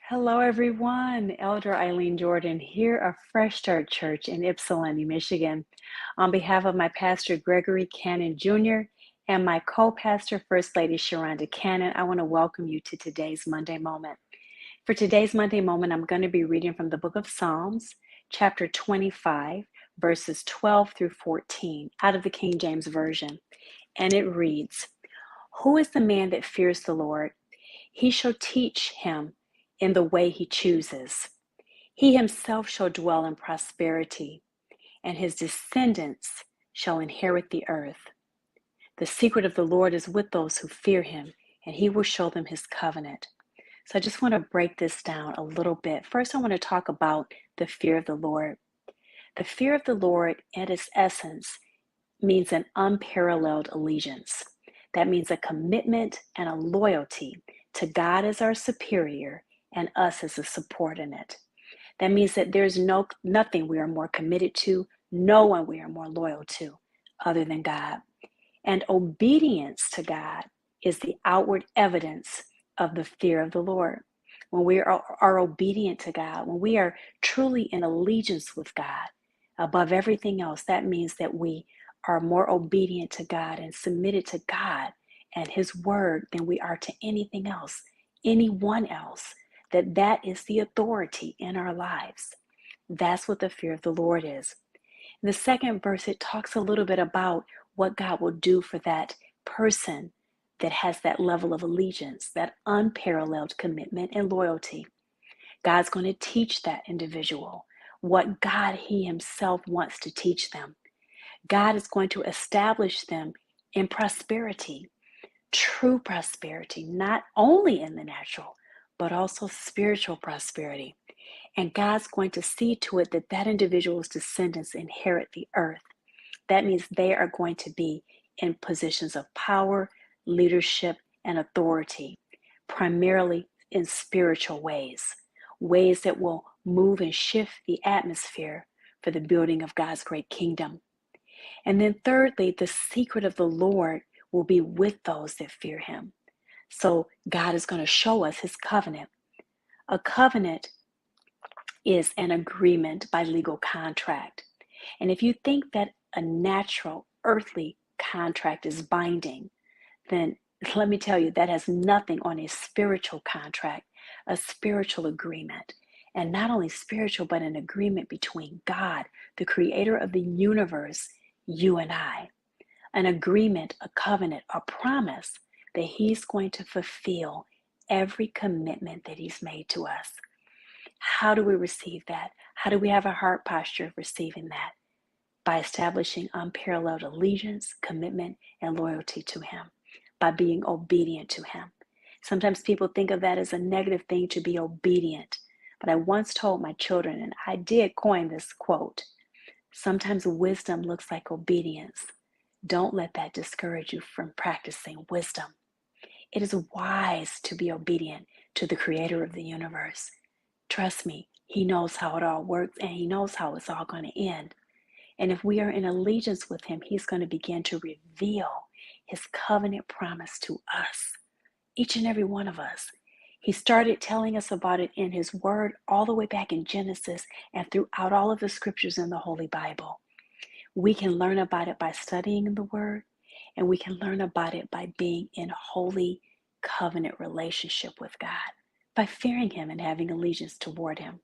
Hello, everyone. Elder Eileen Jordan here of Fresh Start Church in Ypsilanti, Michigan. On behalf of my pastor, Gregory Cannon Jr., and my co-pastor, First Lady Sharonda Cannon, I want to welcome you to today's Monday Moment. For today's Monday Moment, I'm going to be reading from the book of Psalms, chapter 25, verses 12 through 14, out of the King James Version. And it reads, "Who is the man that fears the Lord? He shall teach him in the way he chooses. He himself shall dwell in prosperity, and his descendants shall inherit the earth. The secret of the Lord is with those who fear him, and he will show them his covenant." So I just want to break this down a little bit. First, I want to talk about the fear of the Lord. The fear of the Lord, at its essence, means an unparalleled allegiance. That means a commitment and a loyalty to God as our superior and us as a subordinate. That means that there's nothing we are more committed to, no one we are more loyal to other than God. And obedience to God is the outward evidence of the fear of the Lord. When we are obedient to God, when we are truly in allegiance with God above everything else, that means that we are more obedient to God and submitted to God and his word than we are to anything else, anyone else, that is the authority in our lives. That's what the fear of the Lord is. In the second verse, it talks a little bit about what God will do for that person that has that level of allegiance, that unparalleled commitment and loyalty. God's going to teach that individual what God he himself wants to teach them. God is going to establish them in prosperity, true prosperity, not only in the natural, but also spiritual prosperity. And God's going to see to it that that individual's descendants inherit the earth. That means they are going to be in positions of power, leadership, and authority, primarily in spiritual ways, ways that will move and shift the atmosphere for the building of God's great kingdom. And then thirdly, the secret of the Lord will be with those that fear him. So God is going to show us his covenant. A covenant is an agreement by legal contract. And if you think that a natural earthly contract is binding, then let me tell you, that has nothing on a spiritual contract, a spiritual agreement. And not only spiritual, but an agreement between God, the creator of the universe, you and I. An agreement, a covenant, a promise that he's going to fulfill every commitment that he's made to us. How do we receive that? How do we have a heart posture of receiving that? By establishing unparalleled allegiance, commitment, and loyalty to him, by being obedient to him. Sometimes people think of that as a negative thing, to be obedient. But I once told my children, and I did coin this quote, sometimes wisdom looks like obedience. Don't let that discourage you from practicing wisdom. It is wise to be obedient to the creator of the universe. Trust me, he knows how it all works and he knows how it's all going to end. And if we are in allegiance with him, he's going to begin to reveal his covenant promise to us, each and every one of us. He started telling us about it in his word all the way back in Genesis and throughout all of the scriptures in the Holy Bible. We can learn about it by studying the word, and we can learn about it by being in holy covenant relationship with God, by fearing him and having allegiance toward him.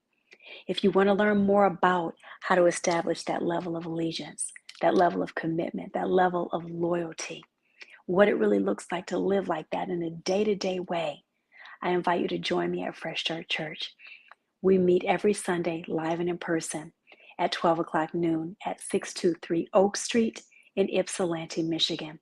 If you want to learn more about how to establish that level of allegiance, that level of commitment, that level of loyalty, what it really looks like to live like that in a day-to-day way, I invite you to join me at Fresh Start Church. We meet every Sunday live and in person at 12 o'clock noon at 623 Oak Street in Ypsilanti, Michigan.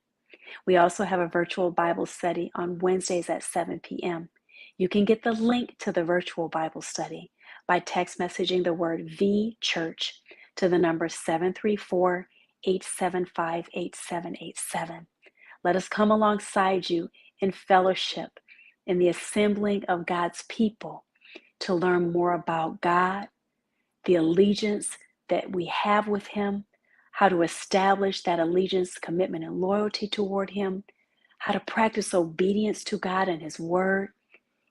We also have a virtual Bible study on Wednesdays at 7 p.m. You can get the link to the virtual Bible study by text messaging the word VChurch to the number 734-875-8787. Let us come alongside you in fellowship, in the assembling of God's people, to learn more about God, the allegiance that we have with him, how to establish that allegiance, commitment, and loyalty toward him, how to practice obedience to God and his word,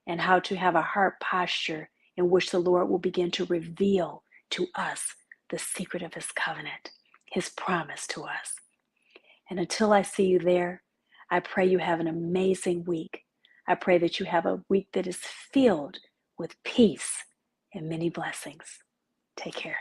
and how to have a heart posture in which the Lord will begin to reveal to us the secret of his covenant, his promise to us. And until I see you there, I pray you have an amazing week. I pray that you have a week that is filled with peace and many blessings. Take care.